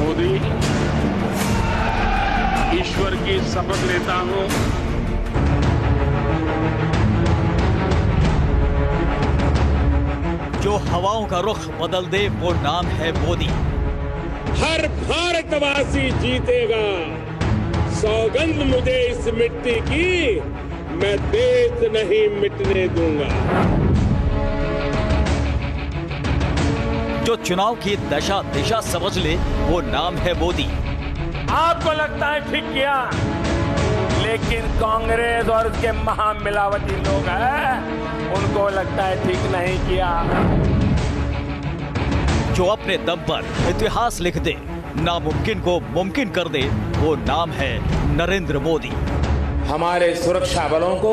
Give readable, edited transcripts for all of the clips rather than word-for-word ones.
मोदी ईश्वर की शपथ लेता हूं जो हवाओं का रुख बदल दे वो नाम है मोदी। हर भारतवासी जीतेगा, सौगंध मुझे इस मिट्टी की, मैं देश नहीं मिटने दूंगा। जो चुनाव की दशा दिशा समझ ले वो नाम है मोदी। आपको लगता है ठीक किया, लेकिन कांग्रेस और उसके महामिलावटी लोग हैं, उनको लगता है ठीक नहीं किया। जो अपने दम पर इतिहास लिख दे, नामुमकिन को मुमकिन कर दे, वो नाम है नरेंद्र मोदी। हमारे सुरक्षा बलों को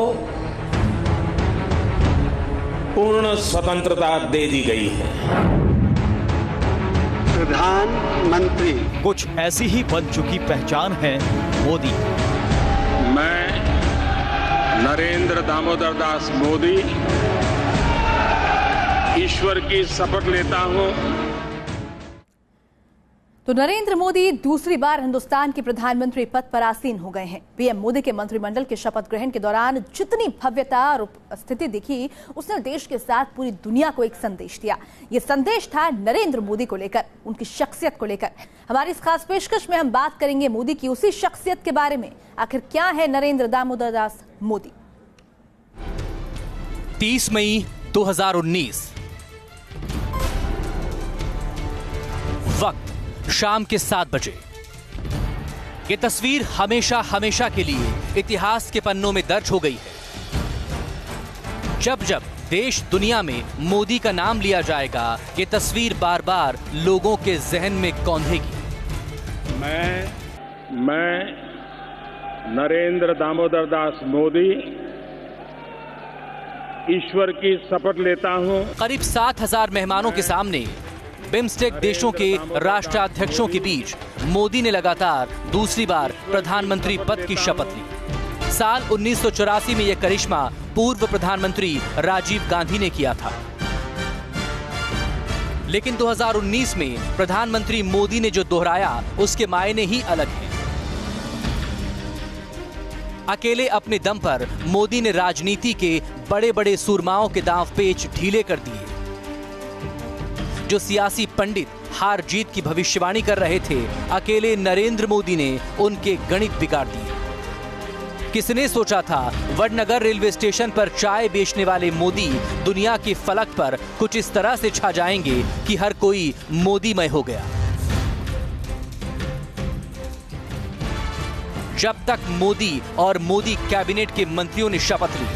पूर्ण स्वतंत्रता दे दी गई है। प्रधानमंत्री कुछ ऐसी ही बन चुकी पहचान है मोदी। मैं नरेंद्र दामोदर दास मोदी ईश्वर की शपथ लेता हूं। तो नरेंद्र मोदी दूसरी बार हिंदुस्तान के प्रधानमंत्री पद पर आसीन हो गए हैं। पीएम मोदी के मंत्रिमंडल के शपथ ग्रहण के दौरान जितनी भव्यता और उपस्थिति दिखी, उसने देश के साथ पूरी दुनिया को एक संदेश दिया। ये संदेश था नरेंद्र मोदी को लेकर, उनकी शख्सियत को लेकर। हमारी इस खास पेशकश में हम बात करेंगे मोदी की उसी शख्सियत के बारे में। आखिर क्या है नरेंद्र दामोदर दास मोदी? 30 मई 2019, वक्त शाम के 7 बजे। ये तस्वीर हमेशा हमेशा के लिए इतिहास के पन्नों में दर्ज हो गई है। जब जब देश दुनिया में मोदी का नाम लिया जाएगा, ये तस्वीर बार बार लोगों के जहन में कौंधेगी। मैं नरेंद्र दामोदर दास मोदी ईश्वर की शपथ लेता हूं। करीब 7,000 मेहमानों के सामने बिम्स्टेक देशों के राष्ट्राध्यक्षों के बीच मोदी ने लगातार दूसरी बार प्रधानमंत्री पद की शपथ ली। साल 1984 में यह करिश्मा पूर्व प्रधानमंत्री राजीव गांधी ने किया था, लेकिन 2019 में प्रधानमंत्री मोदी ने जो दोहराया, उसके मायने ही अलग हैं। अकेले अपने दम पर मोदी ने राजनीति के बड़े बड़े सूरमाओं के दांव पेच ढीले कर दिए। जो सियासी पंडित हार जीत की भविष्यवाणी कर रहे थे, अकेले नरेंद्र मोदी ने उनके गणित बिगाड़ दिए। किसने सोचा था वडनगर रेलवे स्टेशन पर चाय बेचने वाले मोदी दुनिया के फलक पर कुछ इस तरह से छा जाएंगे कि हर कोई मोदीमय हो गया। जब तक मोदी और मोदी कैबिनेट के मंत्रियों ने शपथ ली,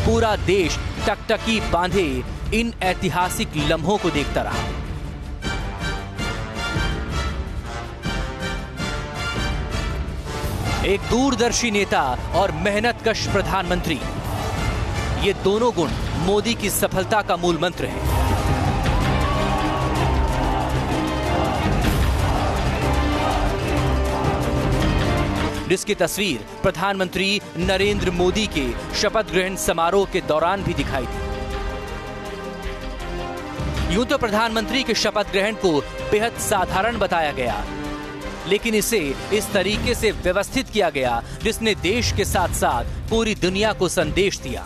पूरा देश टकटकी बांधे इन ऐतिहासिक लम्हों को देखता रहा। एक दूरदर्शी नेता और मेहनतकश प्रधानमंत्री, ये दोनों गुण मोदी की सफलता का मूल मंत्र है। जिसकी तस्वीर प्रधानमंत्री नरेंद्र मोदी के शपथ ग्रहण समारोह के दौरान भी दिखाई दी। यूं तो प्रधानमंत्री के शपथ ग्रहण को बेहद साधारण बताया गया, लेकिन इसे इस तरीके से व्यवस्थित किया गया जिसने देश के साथ साथ पूरी दुनिया को संदेश दिया।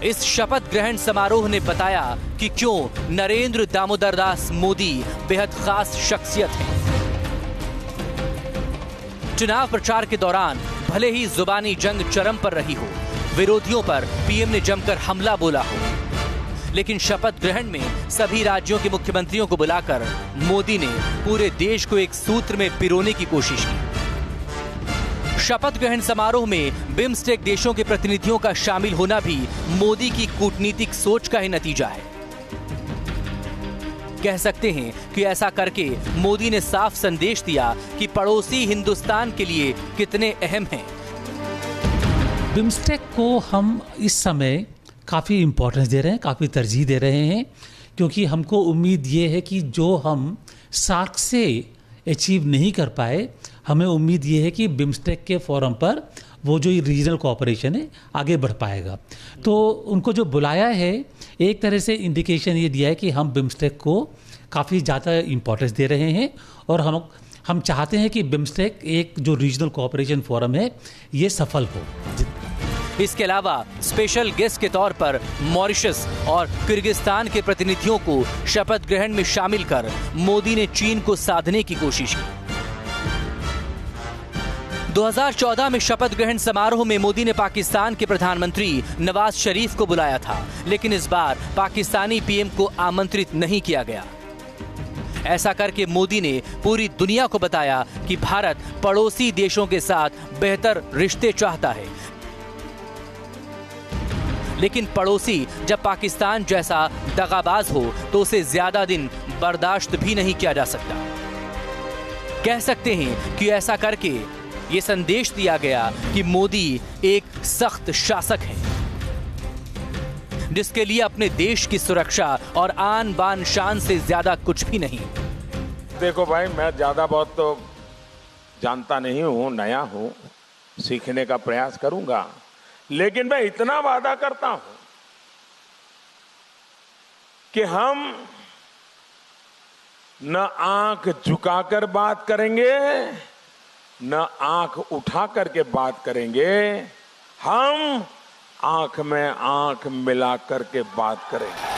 इस शपथ ग्रहण समारोह ने बताया कि क्यों नरेंद्र दामोदर दास मोदी बेहद खास शख्सियत है। चुनाव प्रचार के दौरान भले ही जुबानी जंग चरम पर रही हो, विरोधियों पर पीएम ने जमकर हमला बोला हो, लेकिन शपथ ग्रहण में सभी राज्यों के मुख्यमंत्रियों को बुलाकर मोदी ने पूरे देश को एक सूत्र में पिरोने की कोशिश की। शपथ ग्रहण समारोह में बिम्स्टेक देशों के प्रतिनिधियों का शामिल होना भी मोदी की कूटनीतिक सोच का ही नतीजा है। कह सकते हैं कि ऐसा करके मोदी ने साफ संदेश दिया कि पड़ोसी हिंदुस्तान के लिए कितने अहम हैं। बिम्स्टेक को हम इस समय काफ़ी इम्पोर्टेंस दे रहे हैं, काफ़ी तरजीह दे रहे हैं, क्योंकि हमको उम्मीद ये है कि जो हम सार्क से अचीव नहीं कर पाए, हमें उम्मीद ये है कि बिम्स्टेक के फोरम पर वो जो रीजनल कोऑपरेशन है आगे बढ़ पाएगा। तो उनको जो बुलाया है, एक तरह से इंडिकेशन ये दिया है कि हम बिम्स्टेक को काफ़ी ज़्यादा इम्पोर्टेंस दे रहे हैं और हम चाहते हैं कि बिम्स्टेक एक जो रीजनल कोऑपरेशन फोरम है ये सफल हो। इसके अलावा स्पेशल गेस्ट के तौर पर मॉरिशस और किर्गिस्तान के प्रतिनिधियों को शपथ ग्रहण में शामिल कर मोदी ने चीन को साधने की कोशिश की। 2014 में शपथ ग्रहण समारोह में मोदी ने पाकिस्तान के प्रधानमंत्री नवाज शरीफ को बुलाया था, लेकिन इस बार पाकिस्तानी पीएम को आमंत्रित नहीं किया गया। ऐसा करके मोदी ने पूरी दुनिया को बताया कि भारत पड़ोसी देशों के साथ बेहतर रिश्ते चाहता है, लेकिन पड़ोसी जब पाकिस्तान जैसा दगाबाज हो तो उसे ज्यादा दिन बर्दाश्त भी नहीं किया जा सकता। कह सकते हैं कि ऐसा करके ये संदेश दिया गया कि मोदी एक सख्त शासक हैं, जिसके लिए अपने देश की सुरक्षा और आन बान शान से ज्यादा कुछ भी नहीं। देखो भाई, मैं ज्यादा बहुत तो जानता नहीं हूं, नया हूं, सीखने का प्रयास करूंगा, लेकिन मैं इतना वादा करता हूं कि हम न आंख झुकाकर बात करेंगे, न आंख उठा करके बात करेंगे, हम आंख में आंख मिला करके बात करेंगे।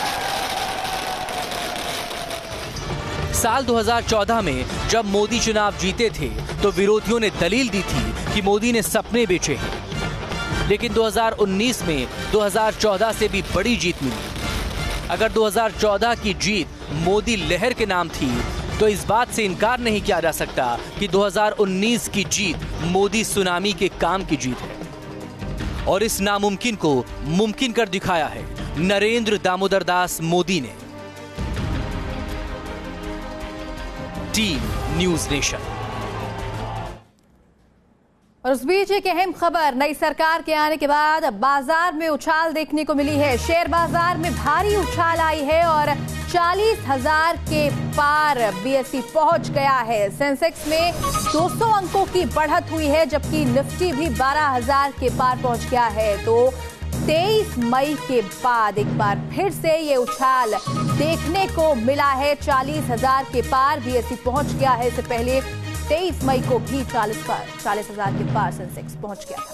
साल 2014 में जब मोदी चुनाव जीते थे तो विरोधियों ने दलील दी थी कि मोदी ने सपने बेचे हैं, लेकिन 2019 में 2014 से भी बड़ी जीत मिली। अगर 2014 की जीत मोदी लहर के नाम थी तो इस बात से इनकार नहीं किया जा सकता कि 2019 की जीत मोदी सुनामी के काम की जीत है। और इस नामुमकिन को मुमकिन कर दिखाया है नरेंद्र दामोदर दास मोदी ने। Team news nation. और उस बीच एक अहम खबर, नई सरकार के आने के बाद बाजार में उछाल देखने को मिली है। शेयर बाजार में भारी उछाल आई है और 40,000 के पार बीएसई पहुंच गया है। सेंसेक्स में 200 अंकों की बढ़त हुई है, जबकि निफ्टी भी 12,000 के पार पहुंच गया है। तो 23 मई के बाद एक बार फिर से ये उछाल देखने को मिला है। 40,000 के पार बीएसई पहुंच गया है। इससे पहले 23 मई को भी 40,000 के पार सेंसेक्स पहुंच गया था।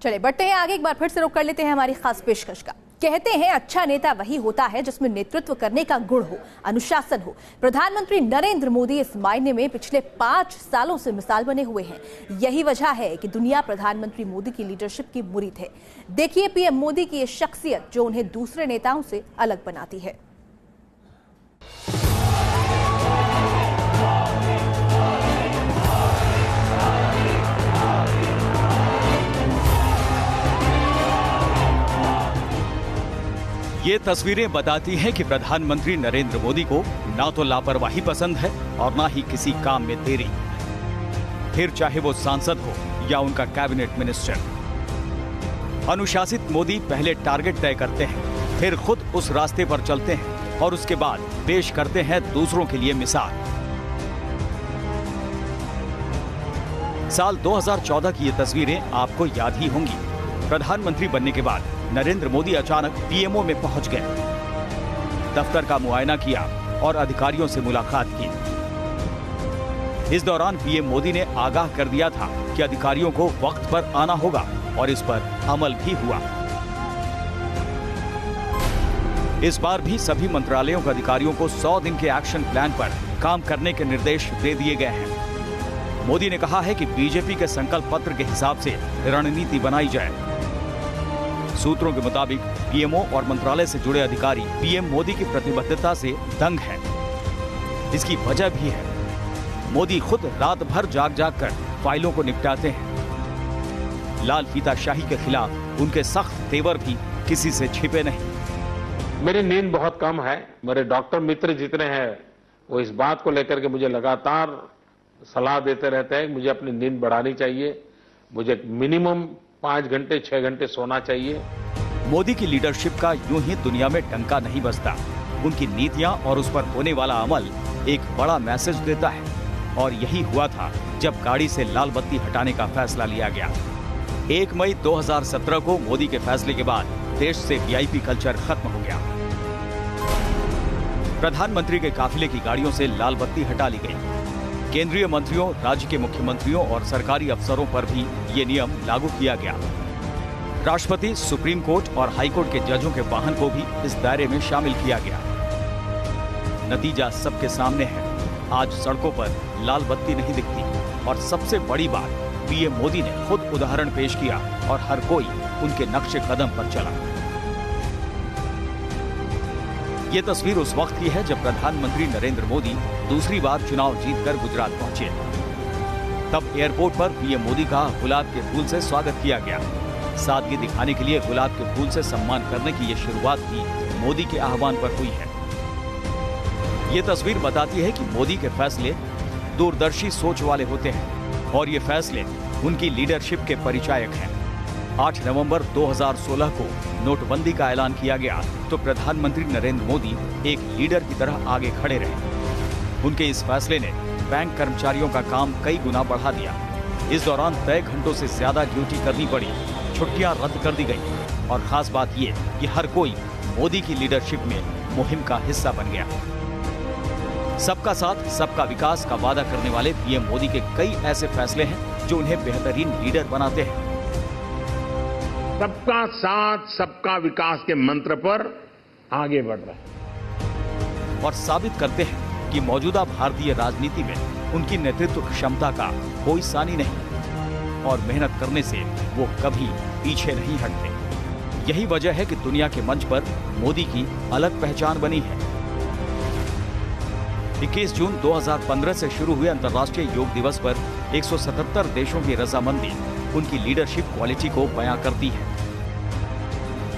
चलिए बढ़ते हैं आगे, एक बार फिर से रुख कर लेते हैं हमारी खास पेशकश का। कहते हैं अच्छा नेता वही होता है जिसमें नेतृत्व करने का गुण हो, अनुशासन हो। प्रधानमंत्री नरेंद्र मोदी इस मायने में पिछले 5 सालों से मिसाल बने हुए हैं। यही वजह है कि दुनिया प्रधानमंत्री मोदी की लीडरशिप की मुरीद है। देखिए पीएम मोदी की ये शख्सियत जो उन्हें दूसरे नेताओं से अलग बनाती है। ये तस्वीरें बताती हैं कि प्रधानमंत्री नरेंद्र मोदी को ना तो लापरवाही पसंद है और ना ही किसी काम में देरी, फिर चाहे वो सांसद हो या उनका कैबिनेट मिनिस्टर। अनुशासित मोदी पहले टारगेट तय करते हैं, फिर खुद उस रास्ते पर चलते हैं और उसके बाद पेश करते हैं दूसरों के लिए मिसाल। साल 2014 की ये तस्वीरें आपको याद ही होंगी। प्रधानमंत्री बनने के बाद नरेंद्र मोदी अचानक पीएमओ में पहुंच गए, दफ्तर का मुआयना किया और अधिकारियों से मुलाकात की। इस दौरान पीएम मोदी ने आगाह कर दिया था कि अधिकारियों को वक्त पर आना होगा और इस पर अमल भी हुआ। इस बार भी सभी मंत्रालयों के अधिकारियों को 100 दिन के एक्शन प्लान पर काम करने के निर्देश दे दिए गए हैं। मोदी ने कहा है कि बीजेपी के संकल्प पत्र के हिसाब से रणनीति बनाई जाए। सूत्रों के मुताबिक पीएमओ और मंत्रालय से जुड़े अधिकारी पीएम मोदी की प्रतिबद्धता से दंग हैं। इसकी वजह भी है, मोदी खुद रात भर जाग कर फाइलों को निपटाते हैं। लाल फीताशाही के खिलाफ उनके सख्त तेवर भी किसी से छिपे नहीं। मेरी नींद बहुत कम है। मेरे डॉक्टर मित्र जितने हैं वो इस बात को लेकर के मुझे लगातार सलाह देते रहते हैं। मुझे अपनी नींद बढ़ानी चाहिए, मुझे मिनिमम 5 घंटे 6 घंटे सोना चाहिए। मोदी की लीडरशिप का यूं ही दुनिया में डंका नहीं बजता। उनकी नीतियां और उस पर होने वाला अमल एक बड़ा मैसेज देता है। और यही हुआ था जब गाड़ी से लाल बत्ती हटाने का फैसला लिया गया। 1 मई 2017 को मोदी के फैसले के बाद देश से वीआईपी कल्चर खत्म हो गया। प्रधानमंत्री के काफिले की गाड़ियों से लाल बत्ती हटा ली गई। केंद्रीय मंत्रियों, राज्य के मुख्यमंत्रियों और सरकारी अफसरों पर भी ये नियम लागू किया गया। राष्ट्रपति, सुप्रीम कोर्ट और हाई कोर्ट के जजों के वाहन को भी इस दायरे में शामिल किया गया। नतीजा सबके सामने है। आज सड़कों पर लाल बत्ती नहीं दिखती और सबसे बड़ी बात, पीएम मोदी ने खुद उदाहरण पेश किया और हर कोई उनके नक्शे कदम पर चला। ये तस्वीर उस वक्त की है जब प्रधानमंत्री नरेंद्र मोदी दूसरी बार चुनाव जीतकर गुजरात पहुंचे। तब एयरपोर्ट पर पीएम मोदी का गुलाब के फूल से स्वागत किया गया। सादगी दिखाने के लिए गुलाब के फूल से सम्मान करने की ये शुरुआत भी मोदी के आह्वान पर हुई है। ये तस्वीर बताती है कि मोदी के फैसले दूरदर्शी सोच वाले होते हैं और ये फैसले उनकी लीडरशिप के परिचायक हैं। 8 नवंबर 2016 को नोटबंदी का ऐलान किया गया तो प्रधानमंत्री नरेंद्र मोदी एक लीडर की तरह आगे खड़े रहे। उनके इस फैसले ने बैंक कर्मचारियों का काम कई गुना बढ़ा दिया। इस दौरान तय घंटों से ज्यादा ड्यूटी करनी पड़ी, छुट्टियां रद्द कर दी गई और खास बात ये कि हर कोई मोदी की लीडरशिप में मुहिम का हिस्सा बन गया। सबका साथ, सबका विकास का वादा करने वाले पीएम मोदी के कई ऐसे फैसले हैं जो उन्हें बेहतरीन लीडर बनाते हैं। सबका साथ, सबका विकास के मंत्र पर आगे बढ़ रहे हैं और साबित करते हैं कि मौजूदा भारतीय राजनीति में उनकी नेतृत्व क्षमता का कोई सानी नहीं और मेहनत करने से वो कभी पीछे नहीं हटते। यही वजह है कि दुनिया के मंच पर मोदी की अलग पहचान बनी है। 21 जून 2015 से शुरू हुए अंतर्राष्ट्रीय योग दिवस पर 177 देशों की रजामंदी उनकी लीडरशिप क्वालिटी को बयां करती है।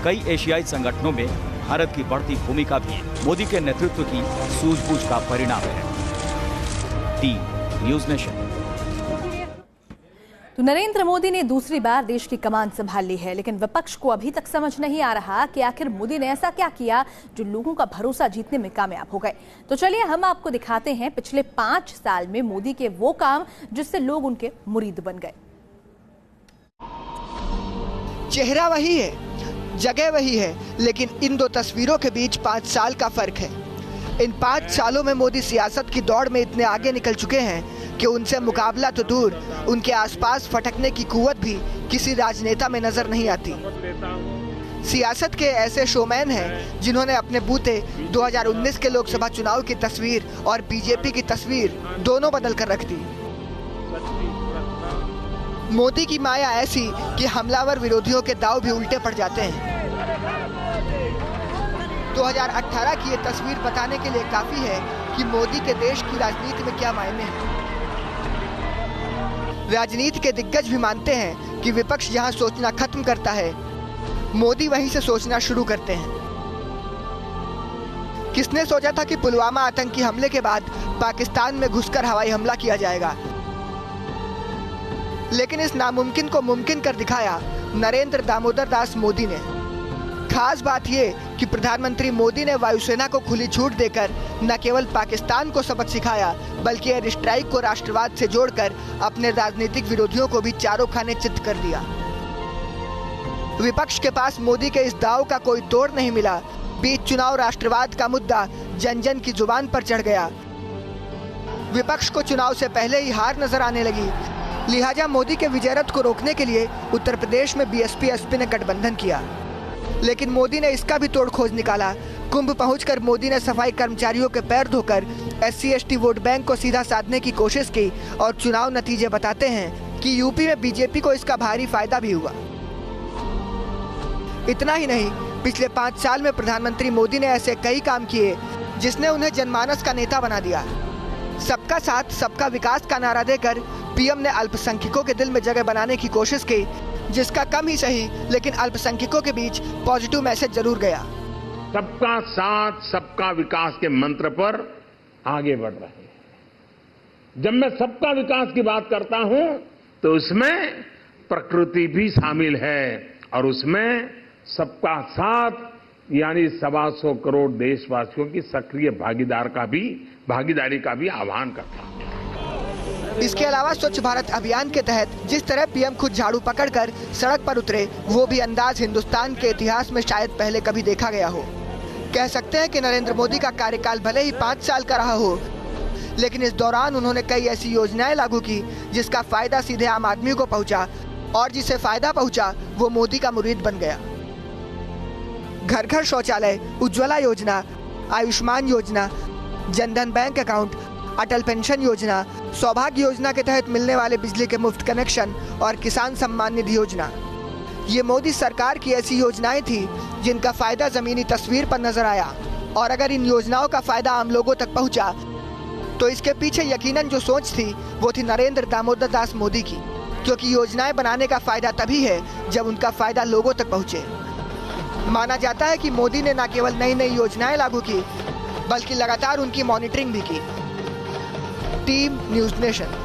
कई एशियाई संगठनों में भारत की बढ़ती भूमिका भी मोदी के नेतृत्व की सूझबूझ का परिणाम है। News nation. तो नरेंद्र मोदी ने दूसरी बार देश की कमान संभाल ली है, लेकिन विपक्ष को अभी तक समझ नहीं आ रहा कि आखिर मोदी ने ऐसा क्या किया जो लोगों का भरोसा जीतने में कामयाब हो गए। तो चलिए हम आपको दिखाते हैं पिछले 5 साल में मोदी के वो काम जिससे लोग उनके मुरीद बन गए। चेहरा वही है, जगह वही है, लेकिन इन दो तस्वीरों के बीच 5 साल का फर्क है। इन 5 सालों में मोदी सियासत की दौड़ में इतने आगे निकल चुके हैं कि उनसे मुकाबला तो दूर, उनके आसपास फटकने की कुव्वत भी किसी राजनेता में नजर नहीं आती। सियासत के ऐसे शोमैन हैं जिन्होंने अपने बूते 2019 के लोकसभा चुनाव की तस्वीर और बीजेपी की तस्वीर दोनों बदल कर रख दी। मोदी की माया ऐसी कि हमलावर विरोधियों के दांव भी उल्टे पड़ जाते हैं। 2018 की ये तस्वीर बताने के लिए काफी है कि मोदी के देश की राजनीति में क्या मायने हैं। राजनीति के दिग्गज भी मानते हैं कि विपक्ष जहां सोचना खत्म करता है, मोदी वहीं से सोचना शुरू करते हैं। किसने सोचा था कि पुलवामा आतंकी हमले के बाद पाकिस्तान में घुसकर हवाई हमला किया जाएगा, लेकिन इस नामुमकिन को मुमकिन कर दिखाया नरेंद्र दामोदर दास मोदी ने। खास बात ये कि प्रधानमंत्री मोदी ने वायुसेना को खुली छूट देकर न केवल पाकिस्तान को सबक सिखाया, बल्कि एयर स्ट्राइक को राष्ट्रवाद से जोड़कर अपने राजनीतिक विरोधियों को भी चारों खाने चित्त कर दिया। विपक्ष के पास मोदी के इस दाव का कोई तोड़ नहीं मिला। बीच चुनाव राष्ट्रवाद का मुद्दा जन जन की जुबान पर चढ़ गया। विपक्ष को चुनाव से पहले ही हार नजर आने लगी, लिहाजा मोदी के विजय रथ को रोकने के लिए उत्तर प्रदेश में बीएसपी-एसपी ने गठबंधन किया, लेकिन मोदी ने इसका भी तोड़ खोज निकाला। कुंभ पहुंचकर मोदी ने सफाई कर्मचारियों के पैर धोकर SC/ST वोट बैंक को सीधा साधने की कोशिश की और चुनाव नतीजे बताते हैं कि यूपी में बीजेपी को इसका भारी फायदा भी हुआ। इतना ही नहीं, पिछले 5 साल में प्रधानमंत्री मोदी ने ऐसे कई काम किए जिसने उन्हें जनमानस का नेता बना दिया। सबका साथ, सबका विकास का नारा देकर पीएम ने अल्पसंख्यकों के दिल में जगह बनाने की कोशिश की, जिसका कम ही सही लेकिन अल्पसंख्यकों के बीच पॉजिटिव मैसेज जरूर गया। सबका साथ, सबका विकास के मंत्र पर आगे बढ़ रहे हैं। जब मैं सबका विकास की बात करता हूं तो उसमें प्रकृति भी शामिल है और उसमें सबका साथ यानी 125 करोड़ देशवासियों की सक्रिय भागीदारी का भी आह्वान करता हूं। इसके अलावा स्वच्छ भारत अभियान के तहत जिस तरह पीएम खुद झाड़ू पकड़कर सड़क पर उतरे, वो भी अंदाज हिंदुस्तान के इतिहास में शायद पहले कभी देखा गया हो। कह सकते हैं कि नरेंद्र मोदी का कार्यकाल भले ही 5 साल का रहा हो, लेकिन इस दौरान उन्होंने कई ऐसी योजनाएं लागू की जिसका फायदा सीधे आम आदमी को पहुंचा, और जिसे फायदा पहुंचा वो मोदी का मुरीद बन गया। घर घर शौचालय, उज्ज्वला योजना, आयुष्मान योजना, जनधन बैंक अकाउंट, अटल पेंशन योजना, सौभाग्य योजना के तहत मिलने वाले बिजली के मुफ्त कनेक्शन और किसान सम्मान निधि योजना, ये मोदी सरकार की ऐसी योजनाएं थी जिनका फायदा जमीनी तस्वीर पर नजर आया। और अगर इन योजनाओं का फायदा आम लोगों तक पहुंचा तो इसके पीछे यकीनन जो सोच थी वो थी नरेंद्र दामोदर दास मोदी की, क्योंकि योजनाएं बनाने का फायदा तभी है जब उनका फायदा लोगों तक पहुंचे। माना जाता है कि मोदी ने न केवल नई नई योजनाएं लागू की बल्कि लगातार उनकी मॉनिटरिंग भी की। Team news nation.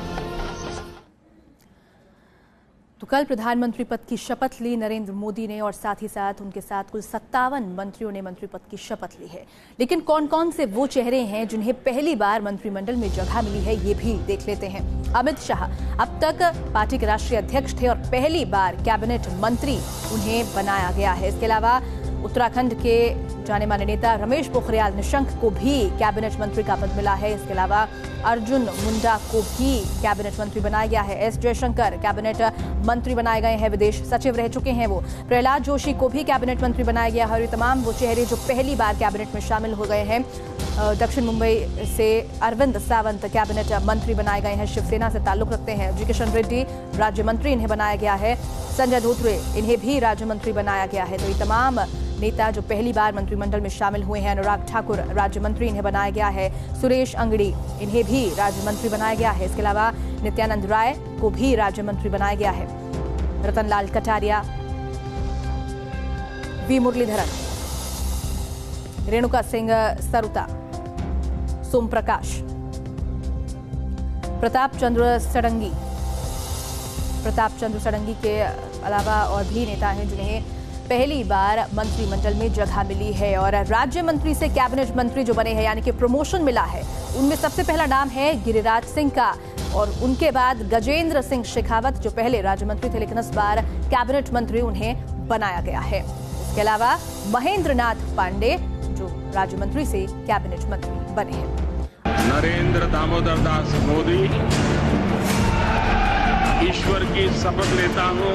तो कल प्रधानमंत्री पद की शपथ ली नरेंद्र मोदी ने और साथ ही साथ उनके साथ कुल 57 मंत्रियों ने मंत्री पद की शपथ ली है। लेकिन कौन कौन से वो चेहरे हैं जिन्हें पहली बार मंत्रिमंडल में जगह मिली है, ये भी देख लेते हैं। अमित शाह अब तक पार्टी के राष्ट्रीय अध्यक्ष थे और पहली बार कैबिनेट मंत्री उन्हें बनाया गया है। इसके अलावा उत्तराखंड के जाने माने नेता रमेश पोखरियाल निशंक को भी कैबिनेट मंत्री का पद मिला है। इसके अलावा अर्जुन मुंडा को भी कैबिनेट मंत्री बनाया गया है। एस जयशंकर कैबिनेट मंत्री बनाए गए हैं, विदेश सचिव रह चुके हैं वो। प्रहलाद जोशी को भी कैबिनेट मंत्री बनाया गया है। और तमाम वो चेहरे जो पहली बार कैबिनेट में शामिल हो गए हैं। दक्षिण मुंबई से अरविंद सावंत कैबिनेट मंत्री बनाए गए हैं, शिवसेना से ताल्लुक रखते हैं। जी किशन रेड्डी राज्य मंत्री इन्हें बनाया गया है। संजय धोत्रे इन्हें भी राज्य मंत्री बनाया गया है। तो ये तमाम नेता जो पहली बार मंत्रिमंडल में शामिल हुए हैं। अनुराग ठाकुर राज्य मंत्री इन्हें बनाया गया है। सुरेश अंगड़ी इन्हें भी राज्य मंत्री बनाया गया है। इसके अलावा नित्यानंद राय को भी राज्य मंत्री बनाया गया है। रतनलाल कटारिया, वी मुरलीधरन, रेणुका सिंह सरुता, सोम प्रकाश, प्रताप चंद्र सडंगी के अलावा और भी नेता हैं जिन्हें पहली बार मंत्रिमंडल में जगह मिली है। और राज्य मंत्री से कैबिनेट मंत्री जो बने हैं, यानी कि प्रमोशन मिला है, उनमें सबसे पहला नाम है गिरिराज सिंह का और उनके बाद गजेंद्र सिंह शेखावत जो पहले राज्य मंत्री थे लेकिन इस बार कैबिनेट मंत्री उन्हें बनाया गया है। इसके अलावा महेंद्र नाथ पांडे जो राज्य मंत्री से कैबिनेट मंत्री बने हैं। नरेंद्र दामोदर दास मोदी, ईश्वर की शपथ लेता हूं